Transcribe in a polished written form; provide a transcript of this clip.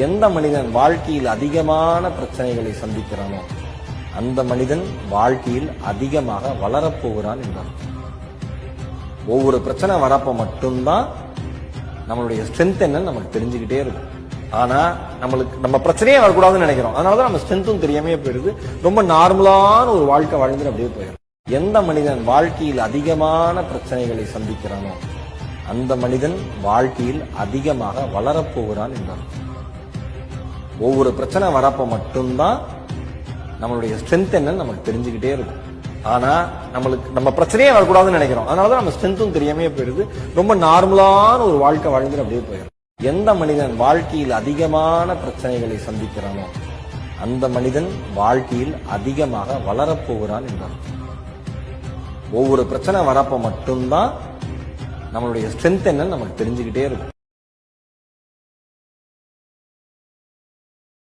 எந்த மனிதன் வாழ்க்கையில் அதிகமான பிரச்சனைகளை சந்திக்கிறானோ அந்த மனிதன் வாழ்க்கையில் அதிகமாக வளரப்போகிறான் என்றார். ஒவ்வொரு பிரச்சனை வரப்ப மட்டும்தான் நம்மளுடைய ஸ்ட்ரென்த் என்னன்னு நமக்கு தெரிஞ்சுக்கிட்டே இருக்கும். ஆனா நம்ம பிரச்சனையே வரக்கூடாதுன்னு நினைக்கிறோம். அதனாலதான் நம்ம ஸ்ட்ரென்த்தும் தெரியாமே போயிடுது. ரொம்ப நார்மலான ஒரு வாழ்க்கை வாழ்ந்துட்டு அப்படியே போயிடும். எந்த மனிதன் வாழ்க்கையில் அதிகமான பிரச்சனைகளை சந்திக்கிறானோ அந்த மனிதன் வாழ்க்கையில் அதிகமாக வளரப்போகிறான் என்றார். ஒவ்வொரு பிரச்சனை வரப்ப மட்டும்தான் நம்மளுடைய ஸ்ட்ரென்த் என்னன்னு நமக்கு தெரிஞ்சுக்கிட்டே இருக்கும். ஆனா நம்ம பிரச்சனையே வரக்கூடாதுன்னு நினைக்கிறோம். அதனாலதான் நம்ம ஸ்ட்ரென்த்தும் தெரியாமே போயிடுது. ரொம்ப நார்மலான ஒரு வாழ்க்கை வாழ்ந்துட்டு அப்படியே போயிடும். எந்த மனிதன் வாழ்க்கையில் அதிகமான பிரச்சனைகளை சந்திக்கிறானோ அந்த மனிதன் வாழ்க்கையில் அதிகமாக வளரப்போகிறான் என்றார். ஒவ்வொரு பிரச்சனை வரப்ப மட்டும்தான் நம்மளுடைய ஸ்ட்ரென்த் என்னன்னு நமக்கு தெரிஞ்சுக்கிட்டே இருக்கும்.